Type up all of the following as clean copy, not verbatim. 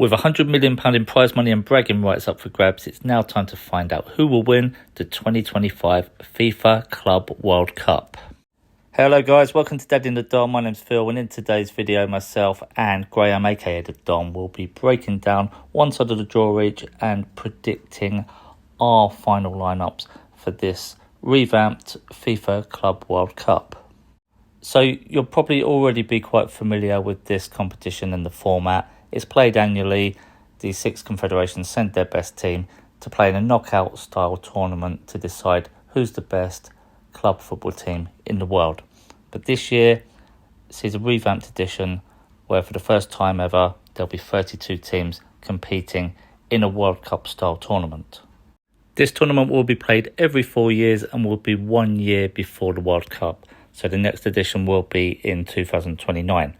With £100 million in prize money and bragging rights up for grabs, it's now time to find out who will win the 2025 FIFA Club World Cup. Hello guys, welcome to Daddy and the Don. My name's Phil, and in today's video myself and Graham aka the Don will be breaking down one side of the draw each and predicting our final lineups for this revamped FIFA Club World Cup. So you'll probably already be quite familiar with this competition and the format. It's played annually. The 6 confederations send their best team to play in a knockout style tournament to decide who's the best club football team in the world. But this year sees a revamped edition where for the first time ever there'll be 32 teams competing in a World Cup style tournament. This tournament will be played every 4 years and will be 1 year before the World Cup. So the next edition will be in 2029.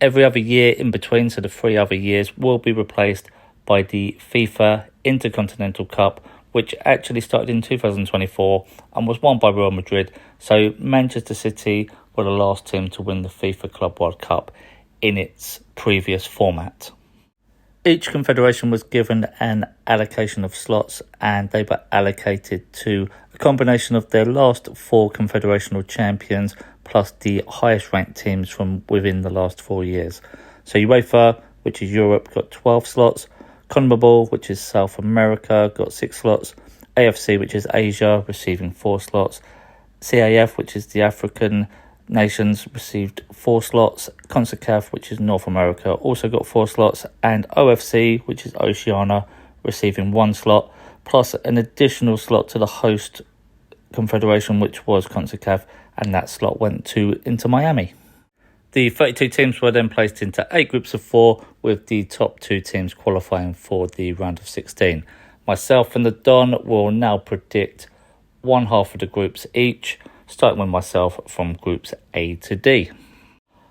Every other year in between, so the 3 other years, will be replaced by the FIFA Intercontinental Cup, which actually started in 2024 and was won by Real Madrid. So Manchester City were the last team to win the FIFA Club World Cup in its previous format. Each confederation was given an allocation of slots, and they were allocated to a combination of their last 4 confederational champions plus the highest ranked teams from within the last 4 years. So UEFA, which is Europe, got 12 slots. CONMEBOL, which is South America, got 6 slots. AFC, which is Asia, receiving 4 slots. CAF, which is the African nations, received 4 slots. CONCACAF, which is North America, also got 4 slots. And OFC, which is Oceania, receiving 1 slot, plus an additional slot to the host confederation, which was CONCACAF, and that slot went to Inter Miami. The 32 teams were then placed into 8 groups of 4, with the top 2 teams qualifying for the round of 16. Myself and the Don will now predict one half of the groups each, starting with myself from groups A to D.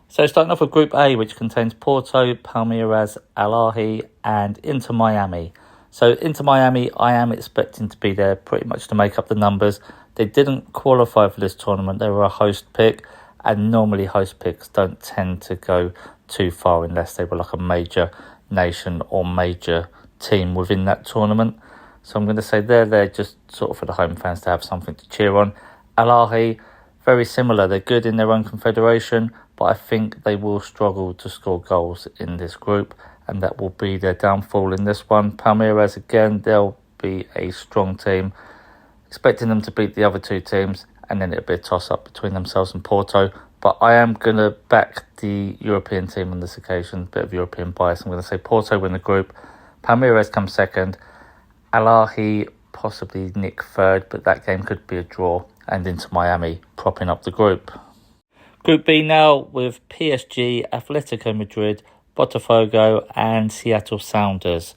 So starting off with Group A, which contains Porto, Palmeiras, Al Ahly and Inter Miami. So Inter Miami, I am expecting to be there pretty much to make up the numbers. They didn't qualify for this tournament. They were a host pick, and normally host picks don't tend to go too far unless they were like a major nation or major team within that tournament. So I'm going to say they're there just sort of for the home fans to have something to cheer on. Al Ahly, very similar. They're good in their own confederation, but I think they will struggle to score goals in this group, and that will be their downfall in this one. Palmeiras, again, they'll be a strong team. Expecting them to beat the other 2 teams, and then it'll be a toss-up between themselves and Porto. But I am going to back the European team on this occasion, bit of European bias. I'm going to say Porto win the group, Palmeiras come second, Al Ahly possibly nick third, but that game could be a draw, and Inter Miami propping up the group. Group B now with PSG, Atletico Madrid, Botafogo and Seattle Sounders.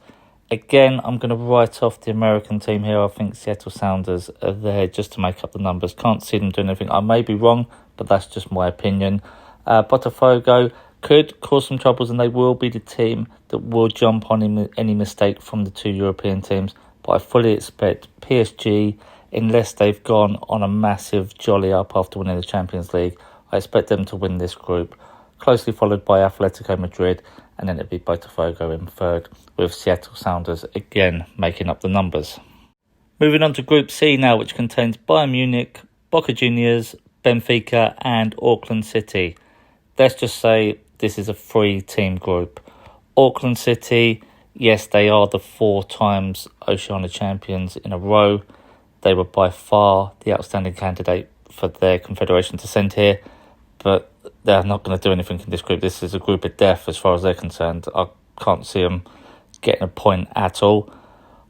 Again, I'm going to write off the American team here. I think Seattle Sounders are there just to make up the numbers. Can't see them doing anything. I may be wrong, but that's just my opinion. Botafogo could cause some troubles, and they will be the team that will jump on any mistake from the 2 European teams. But I fully expect PSG, unless they've gone on a massive jolly up after winning the Champions League, I expect them to win this group, closely followed by Atletico Madrid, and then it'll be Botafogo in third, with Seattle Sounders again making up the numbers. Moving on to Group C now, which contains Bayern Munich, Boca Juniors, Benfica and Auckland City. Let's just say this is a 3-team group. Auckland City, yes, they are the 4 times Oceania champions in a row. They were by far the outstanding candidate for their confederation to send here, but they're not going to do anything in this group. This is a group of death as far as they're concerned. I can't see them getting a point at all.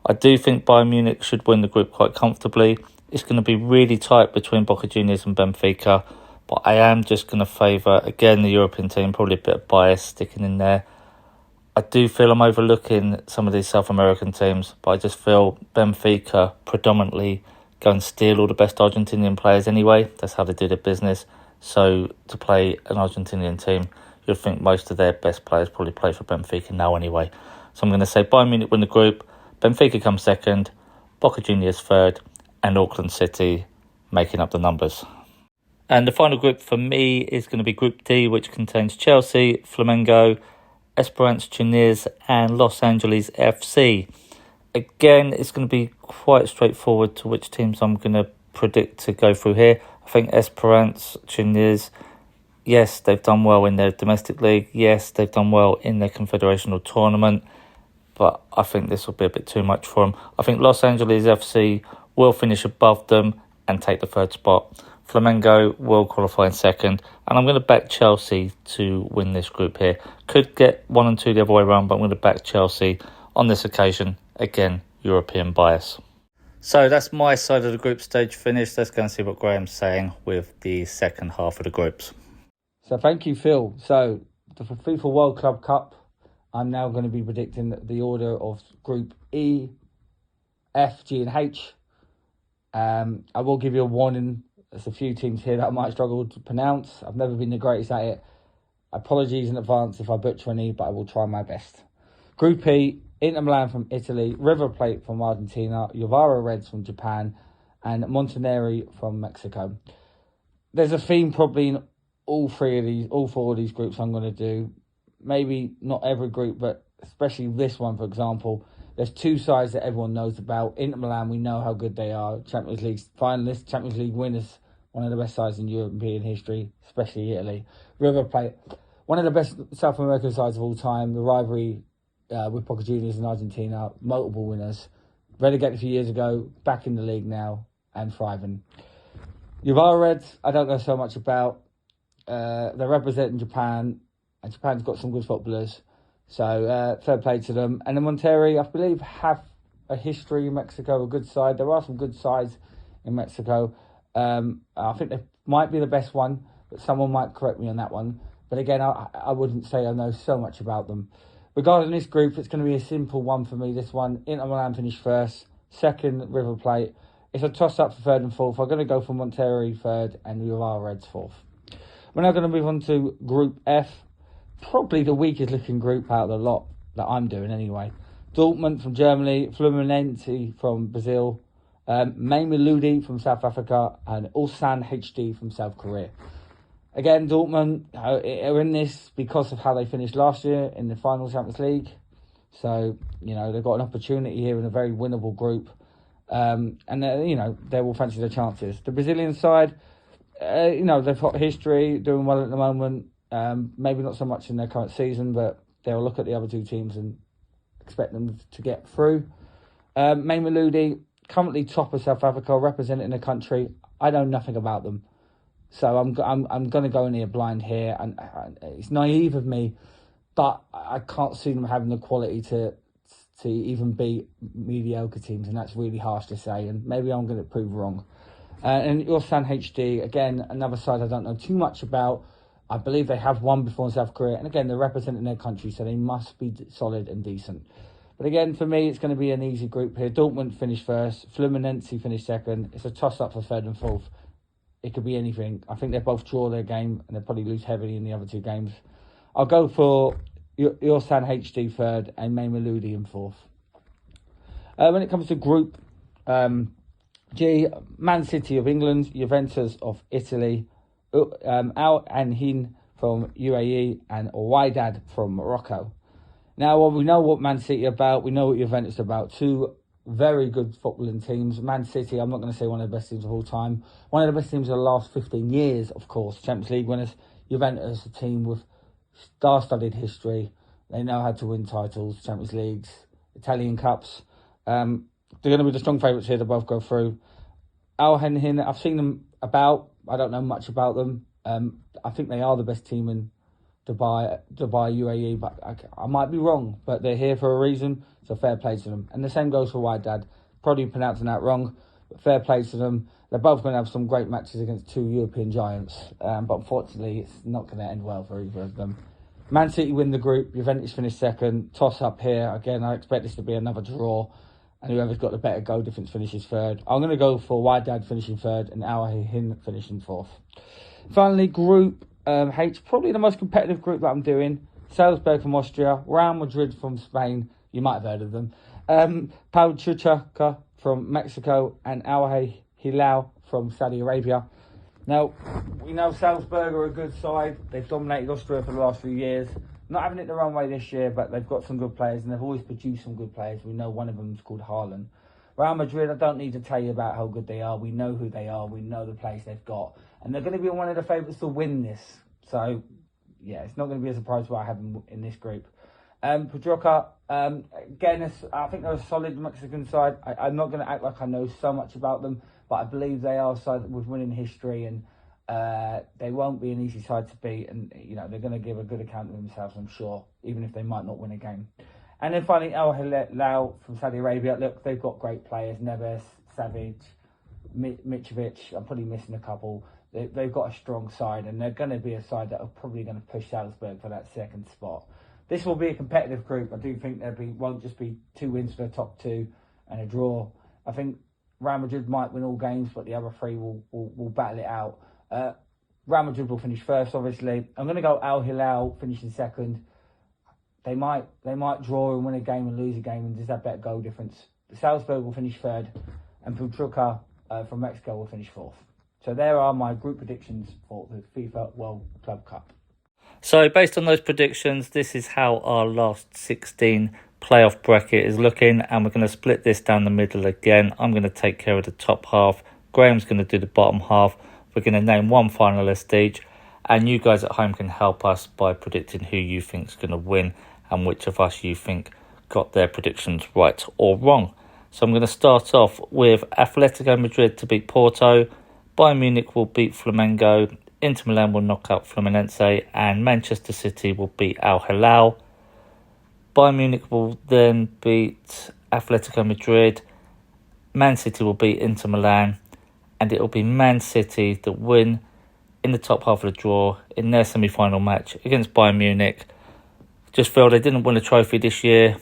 I do think Bayern Munich should win the group quite comfortably. It's going to be really tight between Boca Juniors and Benfica, but I am just going to favour, again, the European team, probably a bit of bias sticking in there. I do feel I'm overlooking some of these South American teams, but I just feel Benfica predominantly go and steal all the best Argentinian players anyway. That's how they do their business. So to play an Argentinian team, you'd think most of their best players probably play for Benfica now anyway. So I'm going to say Bayern Munich win the group, Benfica comes second, Boca Juniors third, and Auckland City making up the numbers. And the final group for me is going to be Group D, which contains Chelsea, Flamengo, Esperance Tunis and Los Angeles FC. Again, it's going to be quite straightforward to which teams I'm going to predict to go through here. I think Esperance Tunis, yes, they've done well in their domestic league. Yes, they've done well in their confederational tournament. But I think this will be a bit too much for them. I think Los Angeles FC will finish above them and take the third spot. Flamengo will qualify in second. And I'm going to back Chelsea to win this group here. Could get 1 and 2 the other way around, but I'm going to back Chelsea on this occasion. Again, European bias. So that's my side of the group stage finished. Let's go and see what Graham's saying with the second half of the groups. So thank you, Phil. So the FIFA World Club Cup, I'm now going to be predicting the order of Group E, F, G and H. I will give you a warning. There's a few teams here that I might struggle to pronounce. I've never been the greatest at it. Apologies in advance if I butcher any, but I will try my best. Group E, Inter Milan from Italy, River Plate from Argentina, Jovara Reds from Japan, and Montenegro from Mexico. There's a theme probably in all four of these groups I'm going to do. Maybe not every group, but especially this one, for example. There's two sides that everyone knows about. Inter Milan, we know how good they are. Champions League finalists, Champions League winners, one of the best sides in European history, especially Italy. River Plate, one of the best South American sides of all time. The rivalry with Boca Juniors in Argentina, multiple winners. Relegated a few years ago, back in the league now, and thriving. Jovara Reds, I don't know so much about. They're representing Japan, and Japan's got some good footballers. So, fair play to them. And the Monterrey, I believe, have a history in Mexico, a good side. There are some good sides in Mexico. I think they might be the best one, but someone might correct me on that one. But again, I wouldn't say I know so much about them. Regarding this group, it's going to be a simple one for me, this one. Inter Milan finished first, second River Plate. It's a toss-up for third and fourth. I'm going to go for Monterrey third and Jovara Reds fourth. We're now going to move on to Group F. Probably the weakest looking group out of the lot that I'm doing anyway. Dortmund from Germany, Fluminense from Brazil, Mamelodi from South Africa, and Ulsan HD from South Korea. Again, Dortmund are in this because of how they finished last year in the final Champions League. So, they've got an opportunity here in a very winnable group. And, they will fancy their chances. The Brazilian side, they've got history, doing well at the moment. Maybe not so much in their current season, but they'll look at the other two teams and expect them to get through. Mamelodi, currently top of South Africa, representing the country. I know nothing about them. So I'm going to go in here blind here, and it's naive of me, but I can't see them having the quality to even beat mediocre teams, and that's really harsh to say, and maybe I'm going to prove wrong. And Ulsan HD, again, another side I don't know too much about. I believe they have won before in South Korea, and again, they're representing their country, so they must be solid and decent. But again, for me, it's going to be an easy group here. Dortmund finished first, Fluminense finished second. It's a toss-up for third and fourth. It could be anything. I think they both draw their game, and they'll probably lose heavily in the other two games. I'll go for Ulsan HD third and Mamelodi in fourth. When it comes to Group G, Man City of England, Juventus of Italy, Al Anhin from UAE, and Wydad from Morocco. Now, we know what Man City are about. We know what Juventus are about. Two very good footballing teams. Man City, I'm not going to say one of the best teams of all time. One of the best teams of the last 15 years, of course. Champions League winners. Juventus, a team with star-studded history. They know how to win titles, Champions Leagues, Italian Cups. They're going to be the strong favourites here to both go through. Al Henhin, I've seen them about. I don't know much about them. I think they are the best team in Dubai, UAE, but I might be wrong. But they're here for a reason, so fair play to them. And the same goes for Wydad. Probably pronouncing that wrong, but fair play to them. They're both going to have some great matches against two European giants, but unfortunately, it's not going to end well for either of them. Man City win the group. Juventus finished second. Toss up here. Again, I expect this to be another draw, and whoever's got the better goal difference finishes third. I'm going to go for Wydad finishing third and Al Hilal finishing fourth. Finally, Group H, probably the most competitive group that I'm doing. Salzburg from Austria, Real Madrid from Spain, you might have heard of them. Pachuca from Mexico, and Al Hilal from Saudi Arabia. Now, we know Salzburg are a good side. They've dominated Austria for the last few years. not having it the wrong way this year, but they've got some good players, and they've always produced some good players. We know one of them is called Haaland. Real Madrid, I don't need to tell you about how good they are. We know who they are. We know the players they've got. And they're going to be one of the favourites to win this. So, yeah, it's not going to be a surprise why I have them in this group. Pachuca, again, I think they're a solid Mexican side. I'm not going to act like I know so much about them, but I believe they are a side with winning history, and they won't be an easy side to beat. And, you know, they're going to give a good account of themselves, I'm sure, even if they might not win a game. And then finally, Al Hilal from Saudi Arabia. Look, they've got great players. Neves, Savic, Mitrovic. I'm probably missing a couple. They've got a strong side, and they're going to be a side that are probably going to push Salzburg for that second spot. This will be a competitive group. I do think won't just be 2 wins for the top 2 and a draw. I think Real Madrid might win all games, but the other 3 will battle it out. Real Madrid will finish first, obviously. I'm going to go Al Hilal finishing second. They might draw and win a game and lose a game and just have better goal difference. Salzburg will finish third, and Pachuca from Mexico will finish fourth. So there are my group predictions for the FIFA World Club Cup. So based on those predictions, this is how our last 16 playoff bracket is looking, and we're going to split this down the middle again. I'm going to take care of the top half. Graham's going to do the bottom half. We're going to name one finalist each, and you guys at home can help us by predicting who you think is going to win and which of us you think got their predictions right or wrong. So I'm going to start off with Atletico Madrid to beat Porto, Bayern Munich will beat Flamengo, Inter Milan will knock out Fluminense, and Manchester City will beat Al Hilal. Bayern Munich will then beat Atletico Madrid, Man City will beat Inter Milan, and it will be Man City that win in the top half of the draw in their semi-final match against Bayern Munich. Just feel they didn't win a trophy this year.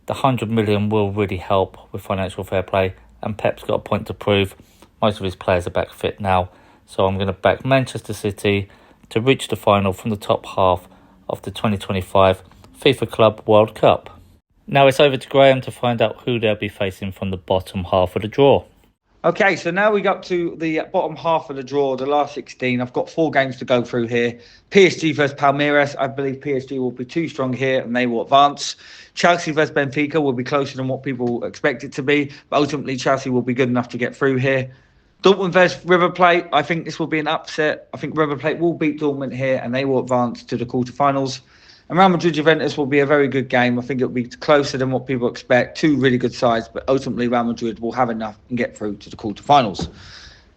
The 100 million will really help with financial fair play, and Pep's got a point to prove. Most of his players are back fit now. So I'm going to back Manchester City to reach the final from the top half of the 2025 FIFA Club World Cup. Now it's over to Graham to find out who they'll be facing from the bottom half of the draw. Okay, so now we got to the bottom half of the draw, the last 16. I've got 4 games to go through here. PSG versus Palmeiras. I believe PSG will be too strong here and they will advance. Chelsea versus Benfica will be closer than what people expect it to be, but ultimately Chelsea will be good enough to get through here. Dortmund versus River Plate. I think this will be an upset. I think River Plate will beat Dortmund here and they will advance to the quarterfinals. And Real Madrid Juventus will be a very good game. I think it will be closer than what people expect. 2 really good sides, but ultimately Real Madrid will have enough and get through to the quarterfinals.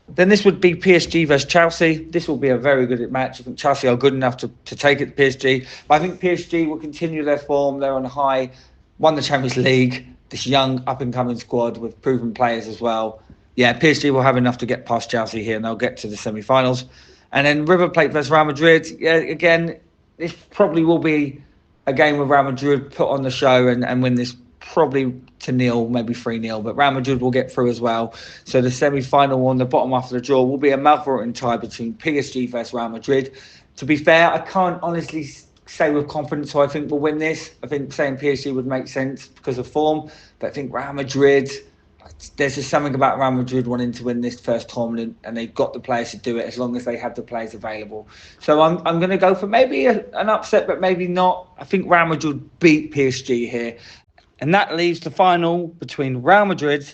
Then this would be PSG versus Chelsea. This will be a very good match. I think Chelsea are good enough to take it to PSG. But I think PSG will continue their form. They're on high, won the Champions League. This young up-and-coming squad with proven players as well. Yeah, PSG will have enough to get past Chelsea here and they'll get to the semi-finals. And then River Plate versus Real Madrid. Yeah, again, this probably will be a game where Real Madrid put on the show and win this probably to 0, maybe 3-0. But Real Madrid will get through as well. So the semi-final on the bottom half of the draw will be a mouth-watering tie between PSG versus Real Madrid. To be fair, I can't honestly say with confidence who I think will win this. I think saying PSG would make sense because of form. But I think Real Madrid, there's just something about Real Madrid wanting to win this first tournament, and they've got the players to do it as long as they have the players available. So I'm going to go for maybe an upset, but maybe not. I think Real Madrid beat PSG here. And that leaves the final between Real Madrid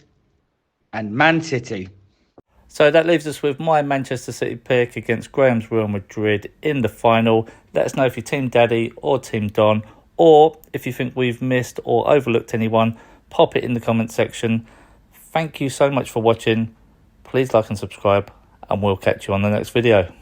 and Man City. So that leaves us with my Manchester City pick against Graham's Real Madrid in the final. Let us know if you're Team Daddy or Team Don, or if you think we've missed or overlooked anyone, pop it in the comment section. Thank you so much for watching. Please like and subscribe, and we'll catch you on the next video.